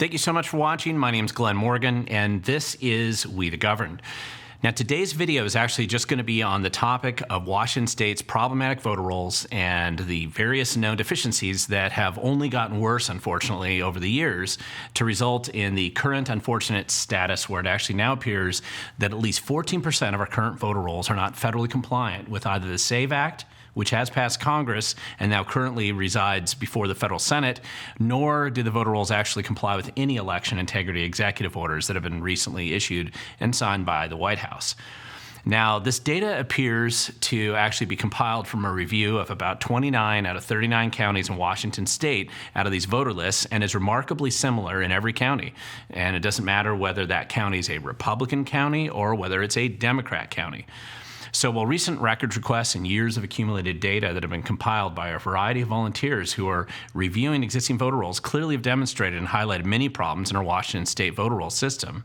Thank you so much for watching. My name is Glenn Morgan, and this is We the Governed. Now, today's video is actually just going to be on the topic of Washington State's problematic voter rolls and the various known deficiencies that have only gotten worse, unfortunately, over the years to result in the current unfortunate status where it actually now appears that at least 14% of our current voter rolls are not federally compliant with either the SAVE Act, which has passed Congress and now currently resides before the federal Senate, nor do the voter rolls actually comply with any election integrity executive orders that have been recently issued and signed by the White House. Now, this data appears to actually be compiled from a review of about 29 out of 39 counties in Washington state out of these voter lists and is remarkably similar in every county. And it doesn't matter whether that county is a Republican county or whether it's a Democrat county. So while recent records requests and years of accumulated data that have been compiled by a variety of volunteers who are reviewing existing voter rolls clearly have demonstrated and highlighted many problems in our Washington state voter roll system,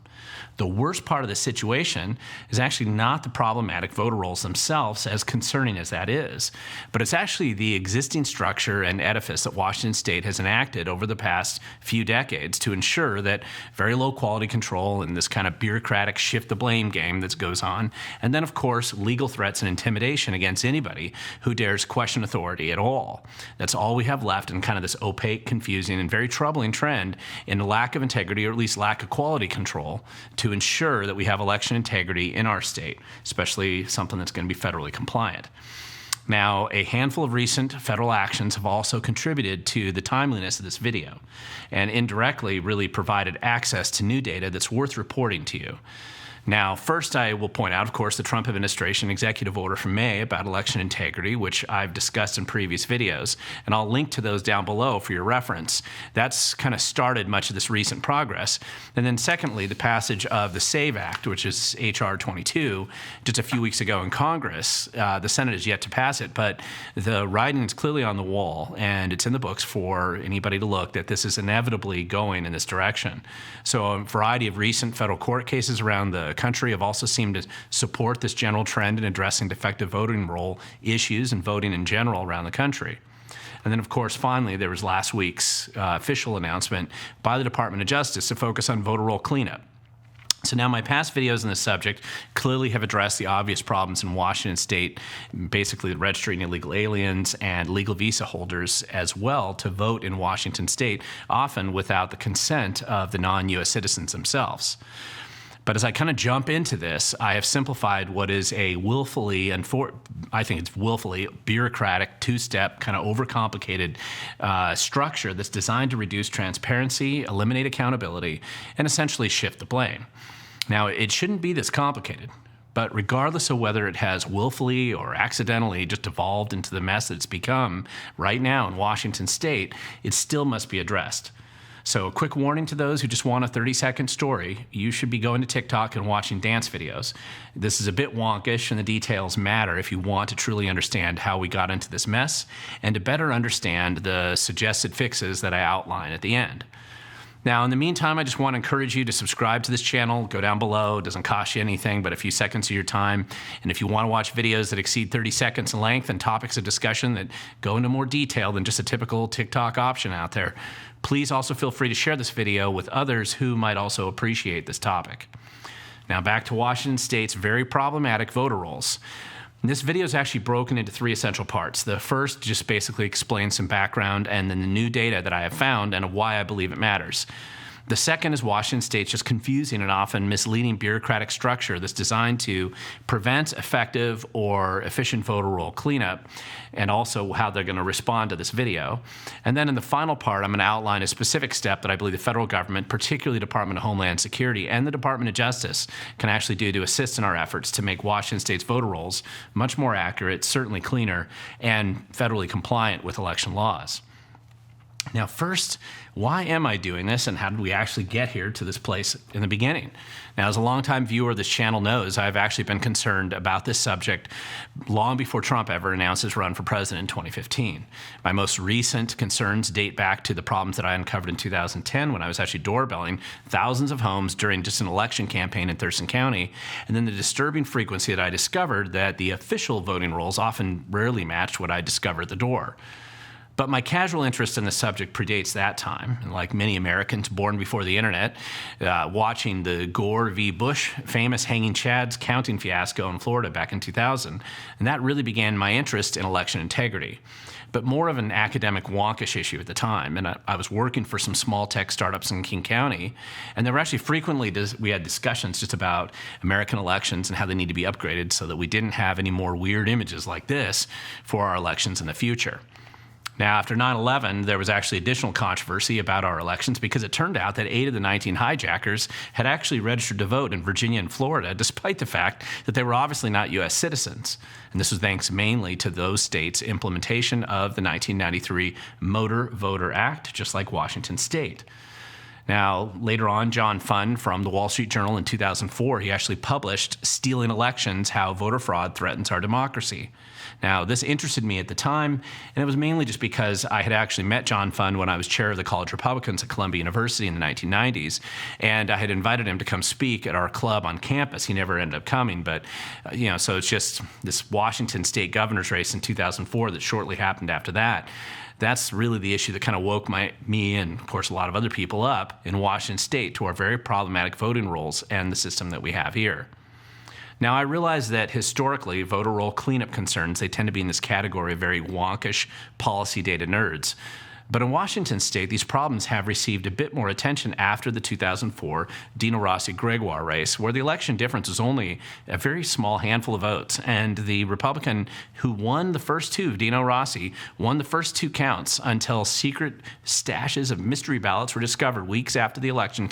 the worst part of the situation is actually not the problematic voter rolls themselves, as concerning as that is, but it's actually the existing structure and edifice that Washington state has enacted over the past few decades to ensure that very low quality control and this kind of bureaucratic shift the blame game that goes on, and then of course legal threats and intimidation against anybody who dares question authority at all. That's all we have left in kind of this opaque, confusing, and very troubling trend in the lack of integrity, or at least lack of quality control, to ensure that we have election integrity in our state, especially something that's going to be federally compliant. Now, a handful of recent federal actions have also contributed to the timeliness of this video and indirectly really provided access to new data that's worth reporting to you. Now, first I will point out, of course, the Trump administration executive order from May about election integrity, which I've discussed in previous videos, and I'll link to those down below for your reference. That's kind of started much of this recent progress. And then secondly, the passage of the SAVE Act, which is H.R. 22, just a few weeks ago in Congress. The Senate has yet to pass it, but the writing is clearly on the wall, and it's in the books for anybody to look that this is inevitably going in this direction. So a variety of recent federal court cases around the country have also seemed to support this general trend in addressing defective voting roll issues and voting in general around the country. And then, of course, finally, there was last week's official announcement by the Department of Justice to focus on voter roll cleanup. So now my past videos on this subject clearly have addressed the obvious problems in Washington state, basically registering illegal aliens and legal visa holders as well to vote in Washington state, often without the consent of the non-U.S. citizens themselves. But as I kind of jump into this, I have simplified what is a willfully, and I think it's willfully bureaucratic, two-step, kind of overcomplicated structure that's designed to reduce transparency, eliminate accountability, and essentially shift the blame. Now, it shouldn't be this complicated, but regardless of whether it has willfully or accidentally just evolved into the mess that it's become right now in Washington state, it still must be addressed. So a quick warning to those who just want a 30-second story, you should be going to TikTok and watching dance videos. This is a bit wonkish and the details matter if you want to truly understand how we got into this mess and to better understand the suggested fixes that I outline at the end. Now, in the meantime, I just want to encourage you to subscribe to this channel. Go down below. It doesn't cost you anything but a few seconds of your time. And if you want to watch videos that exceed 30 seconds in length and topics of discussion that go into more detail than just a typical TikTok option out there, please also feel free to share this video with others who might also appreciate this topic. Now, back to Washington State's very problematic voter rolls. This video is actually broken into three essential parts. The first just basically explains some background and then the new data that I have found and why I believe it matters. The second is Washington State's just confusing and often misleading bureaucratic structure that's designed to prevent effective or efficient voter roll cleanup, and also how they're going to respond to this video. And then in the final part, I'm going to outline a specific step that I believe the federal government, particularly the Department of Homeland Security and the Department of Justice, can actually do to assist in our efforts to make Washington State's voter rolls much more accurate, certainly cleaner, and federally compliant with election laws. Now, first, why am I doing this, and how did we actually get here to this place in the beginning? Now, as a longtime viewer of this channel knows, I've actually been concerned about this subject long before Trump ever announced his run for president in 2015. My most recent concerns date back to the problems that I uncovered in 2010 when I was actually doorbelling thousands of homes during just an election campaign in Thurston County, and then the disturbing frequency that I discovered that the official voting rolls often rarely matched what I discovered at the door. But my casual interest in the subject predates that time. And like many Americans born before the internet, watching the Gore v. Bush famous hanging chads counting fiasco in Florida back in 2000. And that really began my interest in election integrity, but more of an academic wonkish issue at the time. And I was working for some small tech startups in King County, and there were actually frequently, we had discussions just about American elections and how they need to be upgraded so that we didn't have any more weird images like this for our elections in the future. Now, after 9/11, there was actually additional controversy about our elections because it turned out that 8 of the 19 hijackers had actually registered to vote in Virginia and Florida, despite the fact that they were obviously not U.S. citizens. And this was thanks mainly to those states' implementation of the 1993 Motor Voter Act, just like Washington State. Now, later on, John Funn from the Wall Street Journal in 2004, he actually published Stealing Elections, How Voter Fraud Threatens Our Democracy. Now, this interested me at the time, and it was mainly just because I had actually met John Funn when I was chair of the College Republicans at Columbia University in the 1990s, and I had invited him to come speak at our club on campus. He never ended up coming, but, so it's just this Washington state governor's race in 2004 that shortly happened after that. That's really the issue that kind of woke me and, of course, a lot of other people up in Washington state to our very problematic voting rolls and the system that we have here. Now, I realize that historically, voter roll cleanup concerns, they tend to be in this category of very wonkish policy data nerds. But in Washington state, these problems have received a bit more attention after the 2004 Dino Rossi-Gregoire race, where the election difference was only a very small handful of votes. And the Republican who won the first two, Dino Rossi, won the first two counts until secret stashes of mystery ballots were discovered weeks after the election,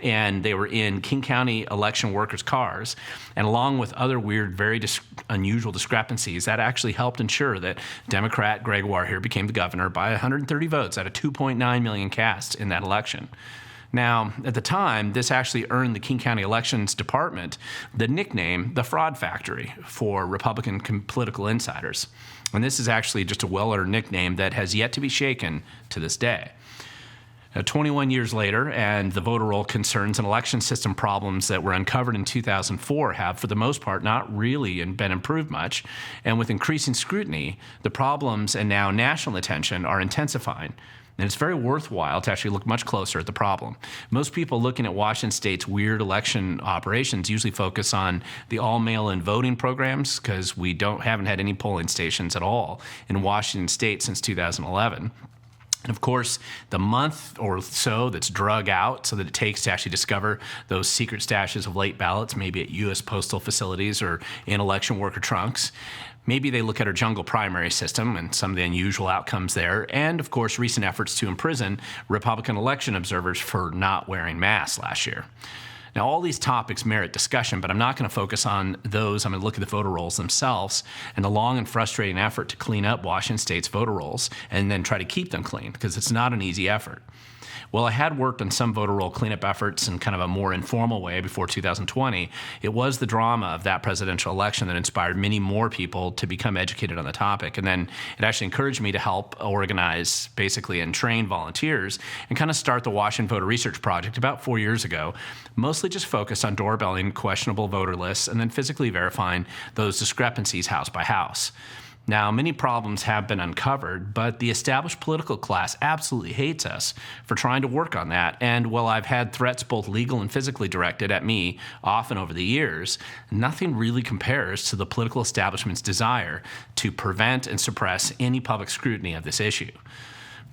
and they were in King County election workers' cars. And along with other weird, very unusual discrepancies, that actually helped ensure that Democrat Gregoire here became the governor by 130 votes out of 2.9 million cast in that election. Now, at the time, this actually earned the King County Elections Department the nickname the Fraud Factory for Republican political insiders. And this is actually just a well-earned nickname that has yet to be shaken to this day. 21 years later, and the voter roll concerns and election system problems that were uncovered in 2004 have, for the most part, not really been improved much. And with increasing scrutiny, the problems and now national attention are intensifying. And it's very worthwhile to actually look much closer at the problem. Most people looking at Washington state's weird election operations usually focus on the all mail-in voting programs because we haven't had any polling stations at all in Washington state since 2011. And of course, the month or so that's drug out so that it takes to actually discover those secret stashes of late ballots, maybe at U.S. postal facilities or in election worker trunks. Maybe they look at our jungle primary system and some of the unusual outcomes there, and of course, recent efforts to imprison Republican election observers for not wearing masks last year. Now, all these topics merit discussion, but I'm not going to focus on those. I'm going to look at the voter rolls themselves and the long and frustrating effort to clean up Washington state's voter rolls and then try to keep them clean, because it's not an easy effort. Well, I had worked on some voter roll cleanup efforts in kind of a more informal way before 2020. It was the drama of that presidential election that inspired many more people to become educated on the topic. And then it actually encouraged me to help organize, basically, and train volunteers and kind of start the Washington Voter Research Project about 4 years ago, mostly just focused on doorbelling questionable voter lists and then physically verifying those discrepancies house by house. Now, many problems have been uncovered, but the established political class absolutely hates us for trying to work on that. And while I've had threats both legal and physically directed at me often over the years, nothing really compares to the political establishment's desire to prevent and suppress any public scrutiny of this issue.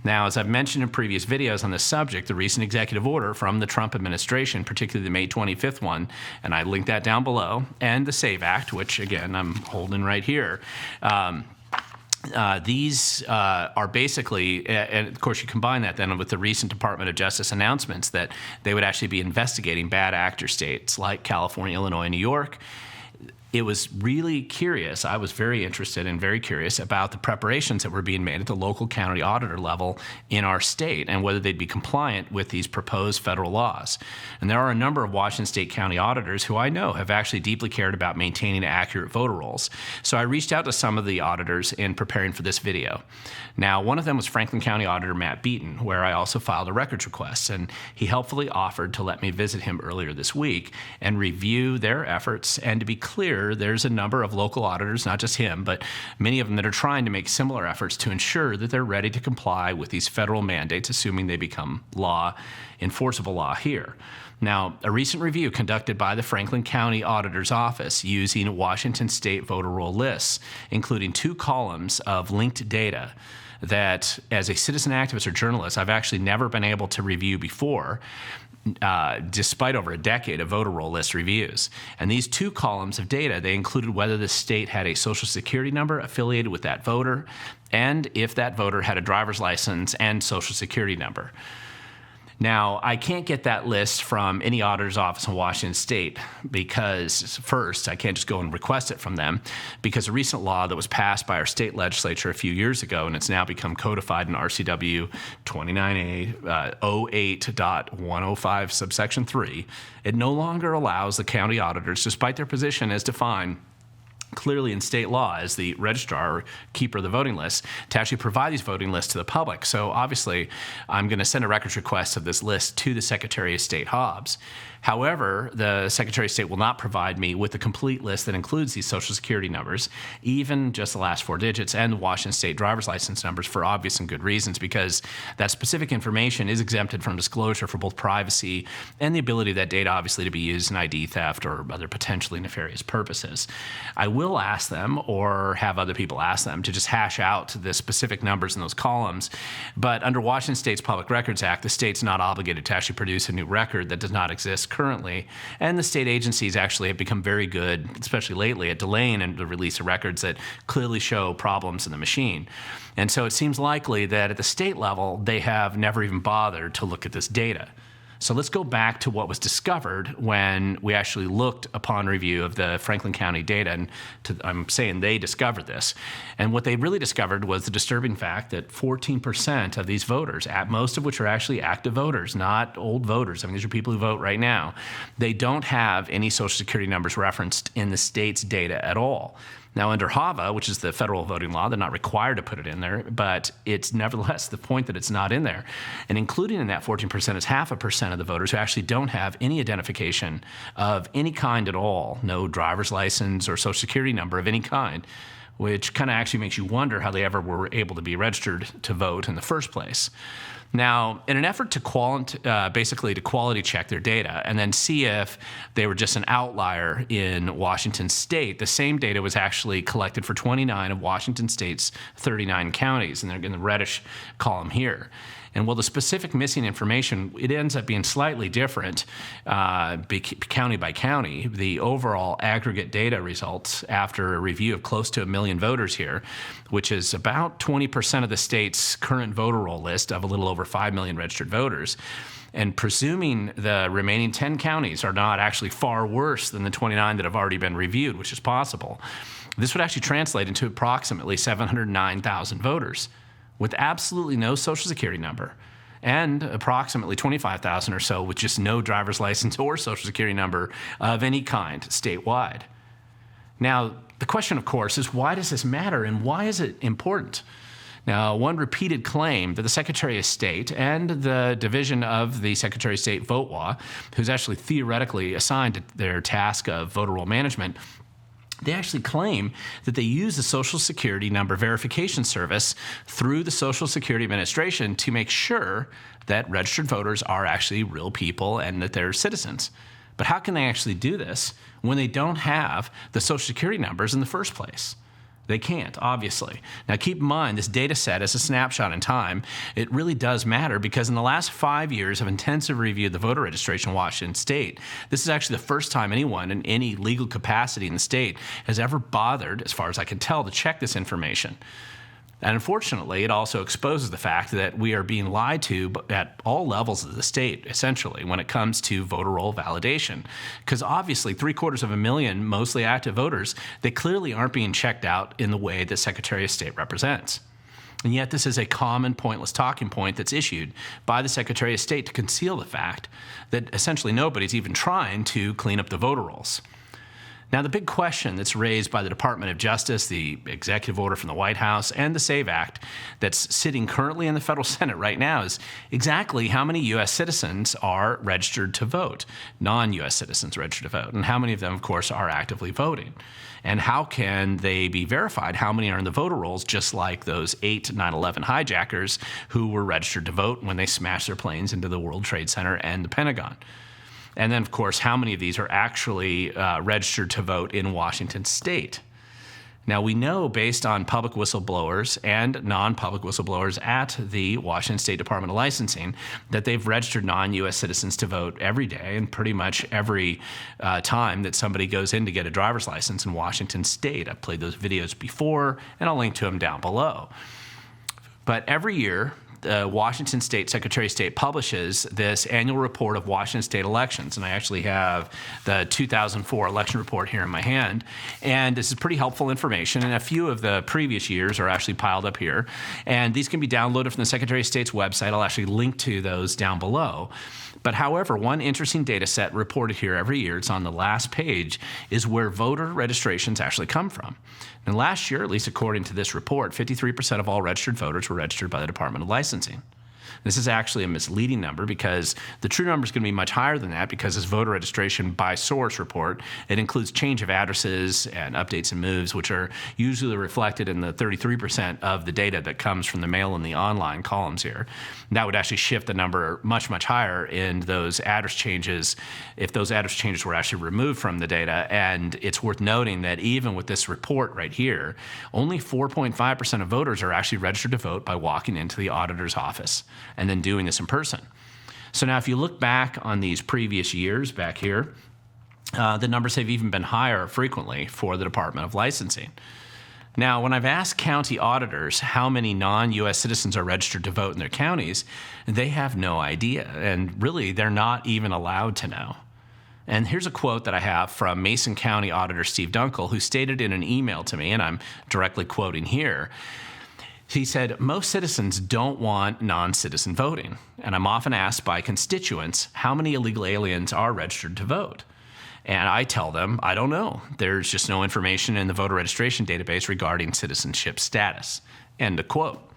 Now, as I've mentioned in previous videos on this subject, the recent executive order from the Trump administration, particularly the May 25th one, and I linked that down below, and the SAVE Act, which, again, I'm holding right here. These are basically, and of course you combine that then with the recent Department of Justice announcements that they would actually be investigating bad actor states like California, Illinois, and New York. It was really curious. I was very interested and very curious about the preparations that were being made at the local county auditor level in our state and whether they'd be compliant with these proposed federal laws. And there are a number of Washington state county auditors who I know have actually deeply cared about maintaining accurate voter rolls. So I reached out to some of the auditors in preparing for this video. Now, one of them was Franklin County Auditor Matt Beaton, where I also filed a records request, and he helpfully offered to let me visit him earlier this week and review their efforts and to be clear clear there's a number of local auditors, not just him, but many of them that are trying to make similar efforts to ensure that they're ready to comply with these federal mandates, assuming they become law, enforceable law here. Now, a recent review conducted by the Franklin County Auditor's Office using Washington State voter roll lists, including 2 columns of linked data that, as a citizen activist or journalist, I've actually never been able to review before, despite over a decade of voter roll list reviews. And these 2 columns of data, they included whether the state had a Social Security number affiliated with that voter, and if that voter had a driver's license and Social Security number. Now, I can't get that list from any auditor's office in Washington State because, first, I can't just go and request it from them because a recent law that was passed by our state legislature a few years ago, and it's now become codified in RCW 29A 08.105 subsection 3, it no longer allows the county auditors, despite their position as defined clearly in state law as the registrar or keeper of the voting list, to actually provide these voting lists to the public. So obviously, I'm going to send a records request of this list to the Secretary of State Hobbs. However, the Secretary of State will not provide me with the complete list that includes these Social Security numbers, even just the last 4 digits, and the Washington State driver's license numbers for obvious and good reasons, because that specific information is exempted from disclosure for both privacy and the ability of that data, obviously, to be used in ID theft or other potentially nefarious purposes. I will ask them, or have other people ask them, to just hash out the specific numbers in those columns, but under Washington State's Public Records Act, the state's not obligated to actually produce a new record that does not exist currently, and the state agencies actually have become very good, especially lately, at delaying the release of records that clearly show problems in the machine. And so it seems likely that at the state level, they have never even bothered to look at this data. So let's go back to what was discovered when we actually looked upon review of the Franklin County data, and I'm saying they discovered this. And what they really discovered was the disturbing fact that 14% of these voters, most of which are actually active voters, not old voters, I mean, these are people who vote right now, they don't have any Social Security numbers referenced in the state's data at all. Now, under HAVA, which is the federal voting law, they're not required to put it in there, but it's nevertheless the point that it's not in there. And including in that 14% is 0.5% of the voters who actually don't have any identification of any kind at all, no driver's license or Social Security number of any kind, which kind of actually makes you wonder how they ever were able to be registered to vote in the first place. Now, in an effort to basically to quality check their data and then see if they were just an outlier in Washington State, the same data was actually collected for 29 of Washington State's 39 counties, and they're in the reddish column here. And while the specific missing information, it ends up being slightly different county by county, the overall aggregate data results after a review of close to 1 million voters here, which is about 20% of the state's current voter roll list of a little over 5 million registered voters. And presuming the remaining 10 counties are not actually far worse than the 29 that have already been reviewed, which is possible, this would actually translate into approximately 709,000 voters with absolutely no Social Security number, and approximately 25,000 or so with just no driver's license or Social Security number of any kind statewide. Now, the question, of course, is why does this matter and why is it important? Now, one repeated claim that the Secretary of State and the division of the Secretary of State VOTWA, who's actually theoretically assigned to their task of voter roll management, they actually claim that they use the Social Security number verification service through the Social Security Administration to make sure that registered voters are actually real people and that they're citizens. But how can they actually do this when they don't have the Social Security numbers in the first place? They can't, obviously. Now, keep in mind, this data set is a snapshot in time. It really does matter because in the last 5 years of intensive review of the voter registration in Washington State, this is actually the first time anyone in any legal capacity in the state has ever bothered, as far as I can tell, to check this information. And unfortunately, it also exposes the fact that we are being lied to at all levels of the state, essentially, when it comes to voter roll validation. Because obviously, 750,000 mostly active voters, they clearly aren't being checked out in the way that Secretary of State represents. And yet this is a common pointless talking point that's issued by the Secretary of State to conceal the fact that essentially nobody's even trying to clean up the voter rolls. Now, the big question that's raised by the Department of Justice, the Executive Order from the White House, and the SAVE Act that's sitting currently in the federal Senate right now is exactly how many U.S. citizens are registered to vote, non-U.S. citizens registered to vote, and how many of them, of course, are actively voting. And how can they be verified? How many are in the voter rolls, just like those 8 9/11 hijackers who were registered to vote when they smashed their planes into the World Trade Center and the Pentagon? And then, of course, how many of these are actually registered to vote in Washington state? Now, we know based on public whistleblowers and non-public whistleblowers at the Washington State Department of Licensing that they've registered non-U.S. citizens to vote every day and pretty much every time that somebody goes in to get a driver's license in Washington state. I've played those videos before, and I'll link to them down below. But every year, the Washington State Secretary of State publishes this annual report of Washington State elections. And I actually have the 2004 election report here in my hand. And this is pretty helpful information. And a few of the previous years are actually piled up here. And these can be downloaded from the Secretary of State's website. I'll actually link to those down below. But however, one interesting data set reported here every year, it's on the last page, is where voter registrations actually come from. And last year, at least according to this report, 53% of all registered voters were registered by the Department of Licensing. This is actually a misleading number because the true number is going to be much higher than that because this voter registration by source report, it includes change of addresses and updates and moves, which are usually reflected in the 33% of the data that comes from the mail and the online columns here. And that would actually shift the number much, much higher in those address changes if those address changes were actually removed from the data. And it's worth noting that even with this report right here, only 4.5% of voters are actually registered to vote by walking into the auditor's office and then doing this in person. So now if you look back on these previous years back here, the numbers have even been higher frequently for the Department of Licensing. Now, when I've asked county auditors how many non-U.S. citizens are registered to vote in their counties, they have no idea, and really they're not even allowed to know. And here's a quote that I have from Mason County Auditor Steve Dunkel, who stated in an email to me, and I'm directly quoting here. He said, "Most citizens don't want non-citizen voting, and I'm often asked by constituents how many illegal aliens are registered to vote. And I tell them, I don't know. There's just no information in the voter registration database regarding citizenship status." End of quote.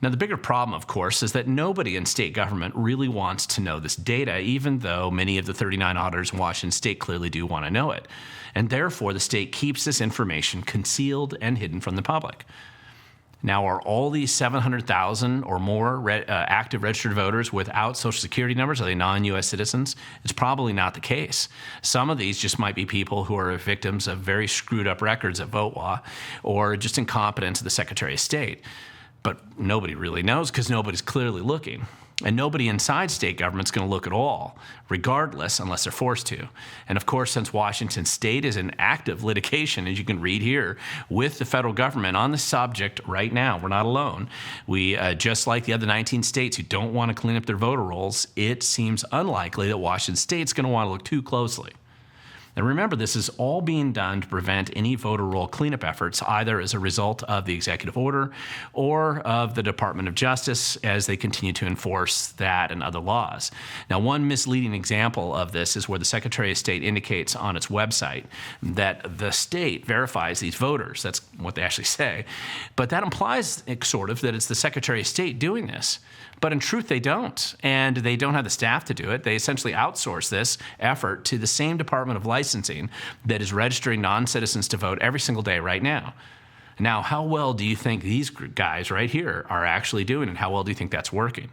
Now, the bigger problem, of course, is that nobody in state government really wants to know this data, even though many of the 39 auditors in Washington state clearly do want to know it. And therefore, the state keeps this information concealed and hidden from the public. Now, are all these 700,000 or more active registered voters without Social Security numbers? Are they non-U.S. citizens? It's probably not the case. Some of these just might be people who are victims of very screwed up records at VoteWa or just incompetence of the Secretary of State. But nobody really knows because nobody's clearly looking. And nobody inside state government's going to look at all, regardless, unless they're forced to. And of course, since Washington state is in active litigation, as you can read here, with the federal government on the subject right now, we're not alone. We, just like the other 19 states who don't want to clean up their voter rolls, it seems unlikely that Washington state's going to want to look too closely. And remember, this is all being done to prevent any voter roll cleanup efforts, either as a result of the executive order or of the Department of Justice as they continue to enforce that and other laws. Now, one misleading example of this is where the Secretary of State indicates on its website that the state verifies these voters. That's what they actually say. But that implies, sort of, that it's the Secretary of State doing this. But in truth, they don't. And they don't have the staff to do it. They essentially outsource this effort to the same Department of Licensing that is registering non-citizens to vote every single day right now. Now, how well do you think these guys right here are actually doing, and how well do you think that's working?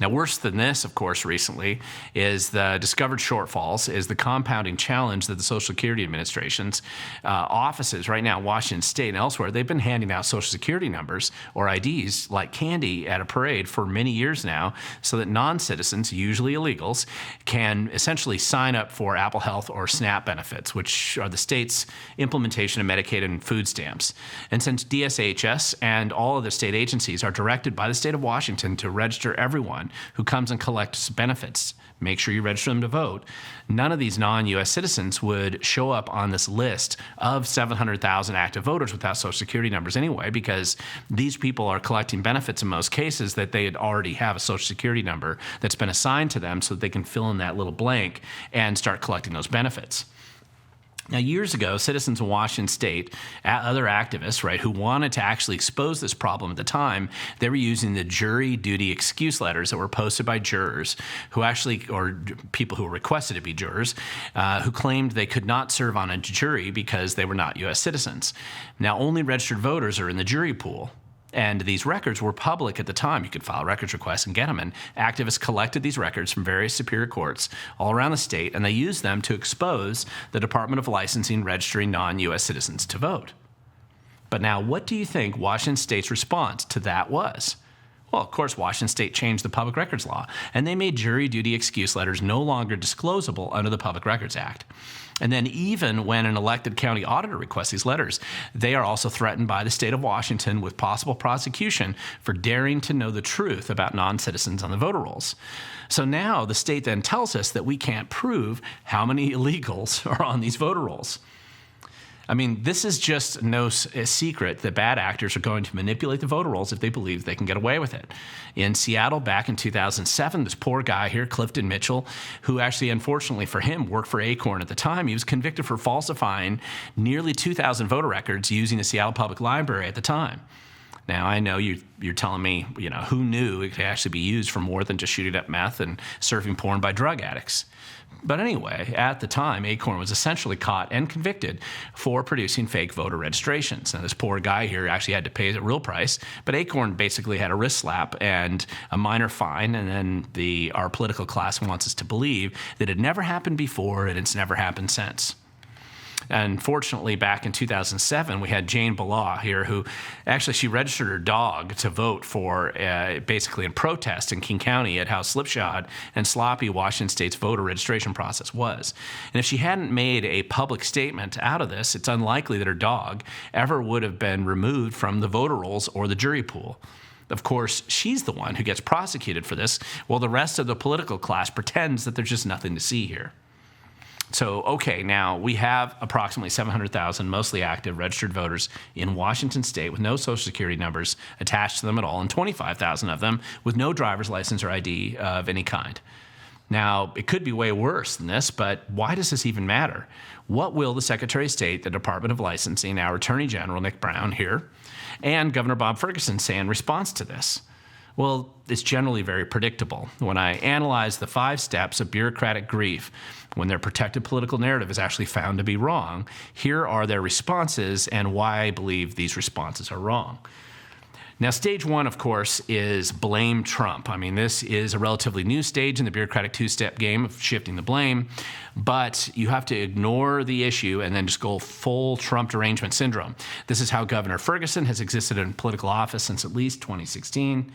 Now, worse than this, of course, recently, is the discovered shortfalls, is the compounding challenge that the Social Security Administration's offices right now, Washington State and elsewhere, they've been handing out Social Security numbers or IDs like candy at a parade for many years now so that non-citizens, usually illegals, can essentially sign up for Apple Health or SNAP benefits, which are the state's implementation of Medicaid and food stamps. And since DSHS and all of the state agencies are directed by the state of Washington to register everyone who comes and collects benefits, make sure you register them to vote, none of these non-U.S. citizens would show up on this list of 700,000 active voters without Social Security numbers anyway, because these people are collecting benefits in most cases that they already have a Social Security number that's been assigned to them so that they can fill in that little blank and start collecting those benefits. Now, years ago, citizens in Washington state, other activists, right, who wanted to actually expose this problem at the time, they were using the jury duty excuse letters that were posted by jurors who actually, or people who were requested to be jurors, who claimed they could not serve on a jury because they were not U.S. citizens. Now, only registered voters are in the jury pool. And these records were public at the time. You could file records requests and get them. And activists collected these records from various superior courts all around the state, and they used them to expose the Department of Licensing registering non-U.S. citizens to vote. But now, what do you think Washington state's response to that was? Well, of course, Washington state changed the public records law, and they made jury duty excuse letters no longer disclosable under the Public Records Act. And then even when an elected county auditor requests these letters, they are also threatened by the state of Washington with possible prosecution for daring to know the truth about non-citizens on the voter rolls. So now the state then tells us that we can't prove how many illegals are on these voter rolls. I mean, this is just no secret that bad actors are going to manipulate the voter rolls if they believe they can get away with it. In Seattle back in 2007, this poor guy here, Clifton Mitchell, who actually, unfortunately for him, worked for Acorn at the time, he was convicted for falsifying nearly 2,000 voter records using the Seattle Public Library at the time. Now, I know you're telling me, who knew it could actually be used for more than just shooting up meth and surfing porn by drug addicts. But anyway, at the time, Acorn was essentially caught and convicted for producing fake voter registrations. Now, this poor guy here actually had to pay the real price, but Acorn basically had a wrist slap and a minor fine, and then our political class wants us to believe that it never happened before and it's never happened since. Unfortunately, back in 2007, we had Jane Balaw here, who actually she registered her dog to vote for basically in protest in King County at how slipshod and sloppy Washington state's voter registration process was. And if she hadn't made a public statement out of this, it's unlikely that her dog ever would have been removed from the voter rolls or the jury pool. Of course, she's the one who gets prosecuted for this, while the rest of the political class pretends that there's just nothing to see here. So, okay, now we have approximately 700,000 mostly active registered voters in Washington state with no social security numbers attached to them at all, and 25,000 of them with no driver's license or ID of any kind. Now, it could be way worse than this, but why does this even matter? What will the Secretary of State, the Department of Licensing, our Attorney General, Nick Brown here, and Governor Bob Ferguson say in response to this? Well, it's generally very predictable. When I analyze the 5 steps of bureaucratic grief, when their protected political narrative is actually found to be wrong, here are their responses and why I believe these responses are wrong. Now, stage 1, of course, is blame Trump. I mean, this is a relatively new stage in the bureaucratic 2-step game of shifting the blame, but you have to ignore the issue and then just go full Trump derangement syndrome. This is how Governor Ferguson has existed in political office since at least 2016.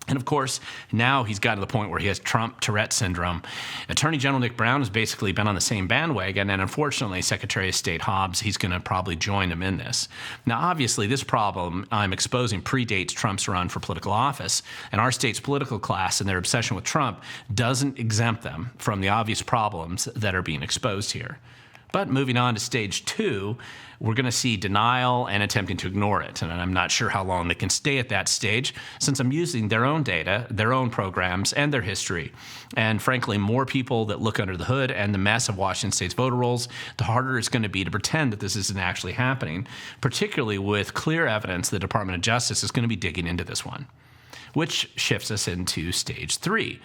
And of course, now he's gotten to the point where he has Trump Tourette syndrome. Attorney General Nick Brown has basically been on the same bandwagon, and unfortunately, Secretary of State Hobbs, he's going to probably join him in this. Now, obviously, this problem I'm exposing predates Trump's run for political office, and our state's political class and their obsession with Trump doesn't exempt them from the obvious problems that are being exposed here. But moving on to stage 2, we're going to see denial and attempting to ignore it. And I'm not sure how long they can stay at that stage, since I'm using their own data, their own programs, and their history. And frankly, more people that look under the hood and the mess of Washington state's voter rolls, the harder it's going to be to pretend that this isn't actually happening, particularly with clear evidence the Department of Justice is going to be digging into this one, which shifts us into stage 3.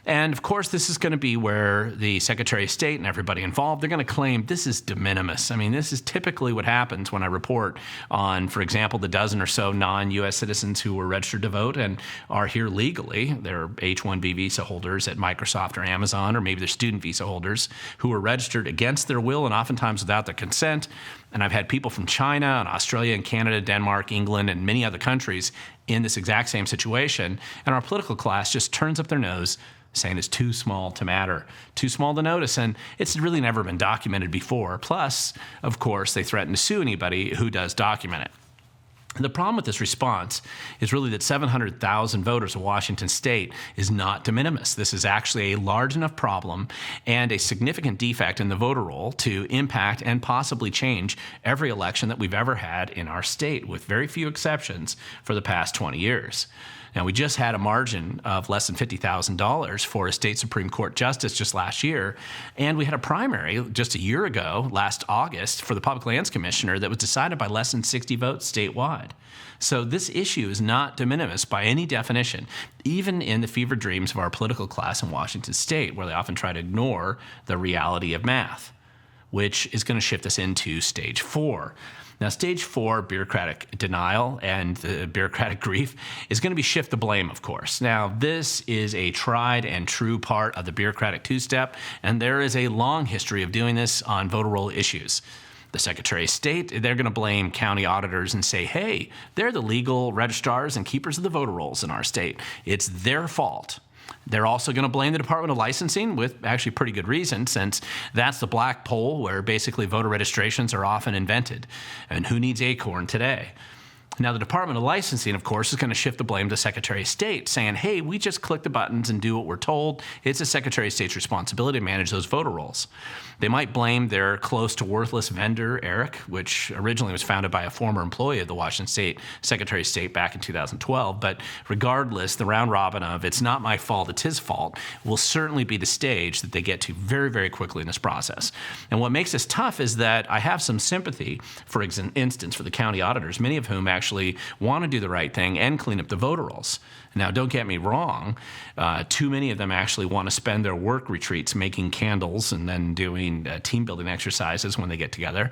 And of course, this is going to be where the Secretary of State and everybody involved, they're going to claim this is de minimis. I mean, this is typically what happens when I report on, for example, the dozen or so non-U.S. citizens who were registered to vote and are here legally. They're H-1B visa holders at Microsoft or Amazon, or maybe they're student visa holders who were registered against their will and oftentimes without their consent. And I've had people from China and Australia and Canada, Denmark, England, and many other countries in this exact same situation. And our political class just turns up their nose, saying it's too small to matter, too small to notice, and it's really never been documented before. Plus, of course, they threaten to sue anybody who does document it. The problem with this response is really that 700,000 voters of Washington state is not de minimis. This is actually a large enough problem and a significant defect in the voter roll to impact and possibly change every election that we've ever had in our state, with very few exceptions for the past 20 years. Now, we just had a margin of less than $50,000 for a state Supreme Court justice just last year, and we had a primary just a year ago, last August, for the Public Lands Commissioner that was decided by less than 60 votes statewide. So this issue is not de minimis by any definition, even in the fever dreams of our political class in Washington state, where they often try to ignore the reality of math, which is going to shift us into stage 4. Now, stage 4, bureaucratic denial and the bureaucratic grief, is going to be shift the blame, of course. Now, this is a tried and true part of the bureaucratic two-step, and there is a long history of doing this on voter roll issues. The Secretary of State, they're going to blame county auditors and say, hey, they're the legal registrars and keepers of the voter rolls in our state. It's their fault. They're also going to blame the Department of Licensing with actually pretty good reason, since that's the black hole where basically voter registrations are often invented. And who needs ACORN today? Now, the Department of Licensing, of course, is going to shift the blame to Secretary of State, saying, hey, we just click the buttons and do what we're told. It's the Secretary of State's responsibility to manage those voter rolls. They might blame their close to worthless vendor, Eric, which originally was founded by a former employee of the Washington State Secretary of State back in 2012. But regardless, the round robin of it's not my fault, it's his fault, will certainly be the stage that they get to very, very quickly in this process. And what makes this tough is that I have some sympathy, for instance, for the county auditors, many of whom actually want to do the right thing and clean up the voter rolls. Now, don't get me wrong, too many of them actually want to spend their work retreats making candles and then doing team building exercises when they get together.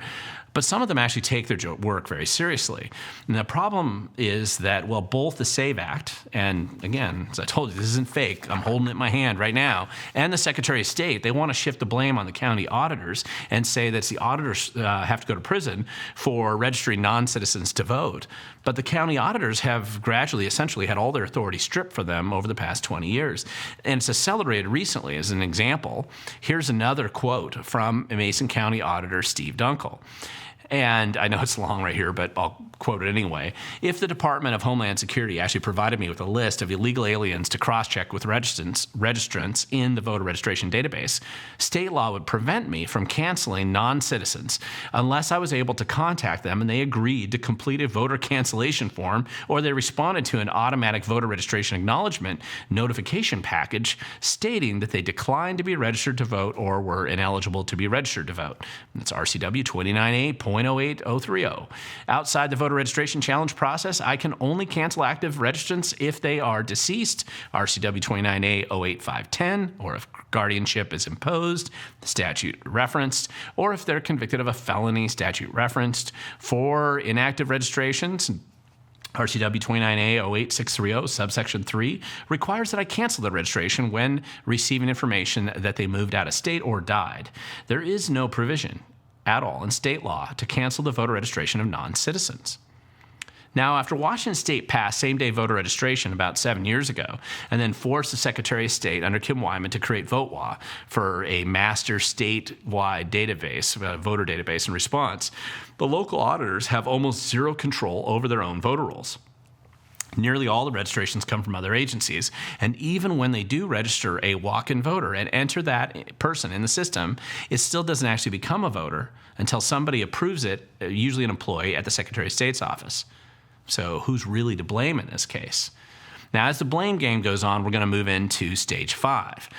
But some of them actually take their work very seriously. And the problem is that, well, both the SAVE Act, and again, as I told you, this isn't fake, I'm holding it in my hand right now, and the Secretary of State, they want to shift the blame on the county auditors and say that the auditors have to go to prison for registering non-citizens to vote. But the county auditors have gradually, essentially, had all their authority stripped from them over the past 20 years. And it's accelerated recently. As an example, here's another quote from Mason County Auditor Steve Dunkel. And I know it's long right here, but I'll quote it anyway. If the Department of Homeland Security actually provided me with a list of illegal aliens to cross-check with registrants in the voter registration database, state law would prevent me from canceling non-citizens unless I was able to contact them and they agreed to complete a voter cancellation form, or they responded to an automatic voter registration acknowledgement notification package stating that they declined to be registered to vote or were ineligible to be registered to vote. That's RCW 29A.08030. Outside the voter registration challenge process, I can only cancel active registrants if they are deceased, RCW 29A08510, or if guardianship is imposed, statute referenced, or if they're convicted of a felony, statute referenced. For inactive registrations, RCW 29A08630, subsection 3, requires that I cancel the registration when receiving information that they moved out of state or died. There is no provision at all in state law to cancel the voter registration of non-citizens. Now, after Washington State passed same-day voter registration about 7 years ago and then forced the Secretary of State under Kim Wyman to create VoteWA for a master statewide database, voter database in response, the local auditors have almost zero control over their own voter rolls. Nearly all the registrations come from other agencies, and even when they do register a walk-in voter and enter that person in the system, it still doesn't actually become a voter until somebody approves it, usually an employee at the Secretary of State's office. So who's really to blame in this case? Now, as the blame game goes on, we're going to move into stage 5.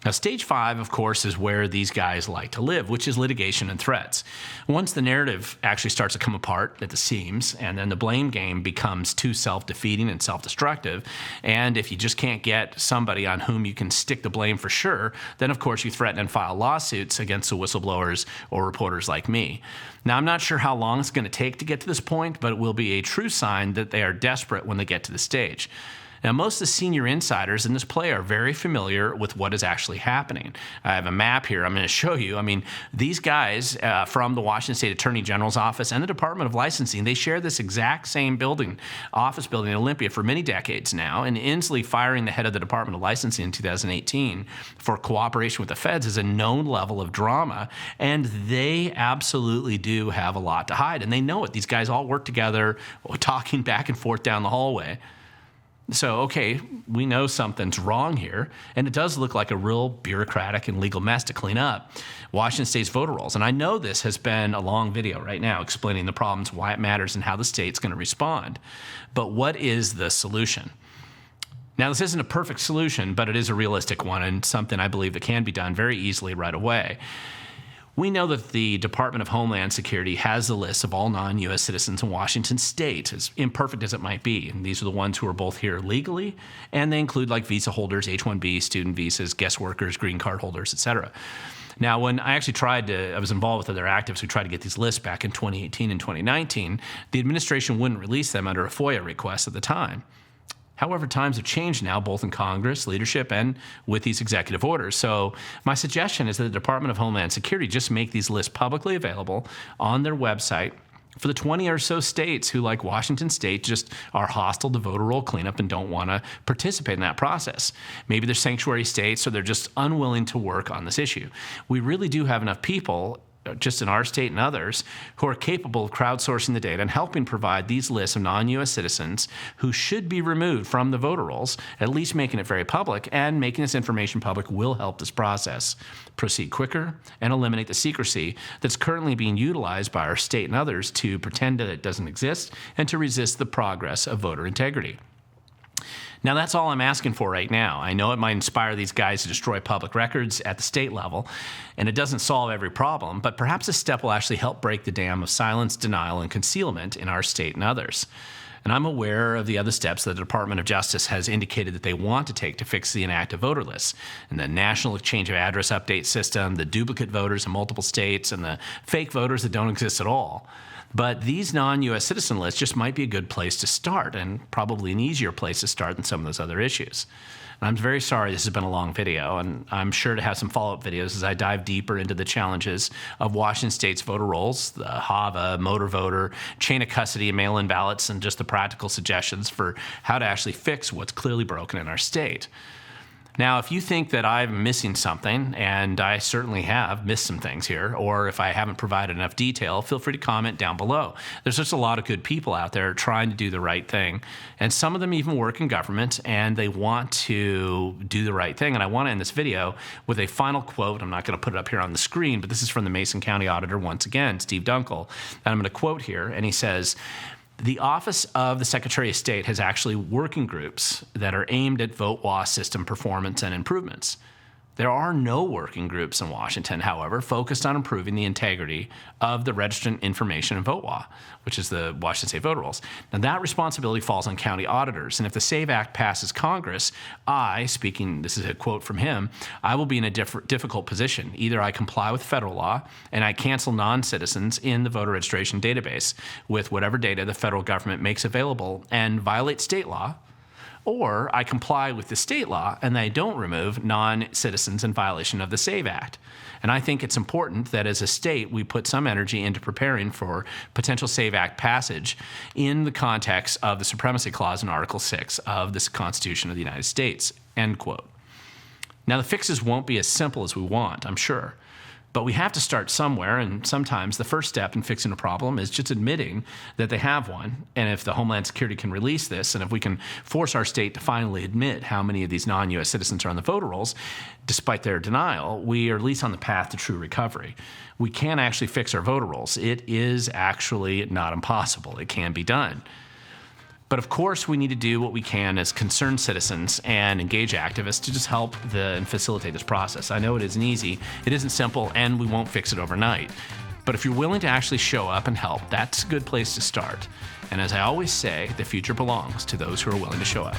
Now, stage 5, of course, is where these guys like to live, which is litigation and threats. Once the narrative actually starts to come apart at the seams, and then the blame game becomes too self-defeating and self-destructive, and if you just can't get somebody on whom you can stick the blame for sure, then, of course, you threaten and file lawsuits against the whistleblowers or reporters like me. Now, I'm not sure how long it's going to take to get to this point, but it will be a true sign that they are desperate when they get to the stage. Now, most of the senior insiders in this play are very familiar with what is actually happening. I have a map here I'm going to show you. I mean, these guys from the Washington State Attorney General's office and the Department of Licensing, they share this exact same building, office building in Olympia for many decades now, and Inslee firing the head of the Department of Licensing in 2018 for cooperation with the feds is a known level of drama, and they absolutely do have a lot to hide, and they know it. These guys all work together, talking back and forth down the hallway. So, okay, we know something's wrong here, and it does look like a real bureaucratic and legal mess to clean up. Washington State's voter rolls, and I know this has been a long video right now explaining the problems, why it matters, and how the state's going to respond. But what is the solution? Now, this isn't a perfect solution, but it is a realistic one and something I believe that can be done very easily right away. We know that the Department of Homeland Security has the list of all non-U.S. citizens in Washington state, as imperfect as it might be. And these are the ones who are both here legally, and they include like visa holders, H-1B, student visas, guest workers, green card holders, etc. Now, when I actually I was involved with other activists who tried to get these lists back in 2018 and 2019, the administration wouldn't release them under a FOIA request at the time. However, times have changed now, both in Congress, leadership, and with these executive orders. So my suggestion is that the Department of Homeland Security just make these lists publicly available on their website for the 20 or so states who, like Washington state, just are hostile to voter roll cleanup and don't want to participate in that process. Maybe they're sanctuary states, or they're just unwilling to work on this issue. We really do have enough people just in our state and others, who are capable of crowdsourcing the data and helping provide these lists of non-U.S. citizens who should be removed from the voter rolls, at least making it very public, and making this information public will help this process proceed quicker and eliminate the secrecy that's currently being utilized by our state and others to pretend that it doesn't exist and to resist the progress of voter integrity. Now, that's all I'm asking for right now. I know it might inspire these guys to destroy public records at the state level, and it doesn't solve every problem, but perhaps this step will actually help break the dam of silence, denial, and concealment in our state and others. And I'm aware of the other steps that the Department of Justice has indicated that they want to take to fix the inactive voter lists, and the national exchange of address update system, the duplicate voters in multiple states, and the fake voters that don't exist at all. But these non-U.S. citizen lists just might be a good place to start, and probably an easier place to start than some of those other issues. And I'm very sorry this has been a long video, and I'm sure to have some follow-up videos as I dive deeper into the challenges of Washington state's voter rolls, the HAVA, motor voter, chain of custody, mail-in ballots, and just the practical suggestions for how to actually fix what's clearly broken in our state. Now, if you think that I'm missing something, and I certainly have missed some things here, or if I haven't provided enough detail, feel free to comment down below. There's just a lot of good people out there trying to do the right thing, and some of them even work in government, and they want to do the right thing. And I want to end this video with a final quote. I'm not going to put it up here on the screen, but this is from the Mason County Auditor once again, Steve Dunkel, and I'm going to quote here, and he says, "The Office of the Secretary of State has actually working groups that are aimed at VoteWA system performance and improvements. There are no working groups in Washington, however, focused on improving the integrity of the registrant information in VoteWA, which is the Washington State voter rolls. Now, that responsibility falls on county auditors, and if the SAVE Act passes Congress, this is a quote from him, I will be in a difficult position. Either I comply with federal law and I cancel non-citizens in the voter registration database with whatever data the federal government makes available and violate state law, or I comply with the state law and I don't remove non-citizens in violation of the SAVE Act. And I think it's important that as a state, we put some energy into preparing for potential SAVE Act passage in the context of the Supremacy Clause in Article 6 of the Constitution of the United States," end quote. Now, the fixes won't be as simple as we want, I'm sure. But we have to start somewhere, and sometimes the first step in fixing a problem is just admitting that they have one. And if the Homeland Security can release this, and if we can force our state to finally admit how many of these non-U.S. citizens are on the voter rolls, despite their denial, we are at least on the path to true recovery. We can actually fix our voter rolls. It is actually not impossible. It can be done. But of course, we need to do what we can as concerned citizens and engage activists to just help and facilitate this process. I know it isn't easy, it isn't simple, and we won't fix it overnight. But if you're willing to actually show up and help, that's a good place to start. And as I always say, the future belongs to those who are willing to show up.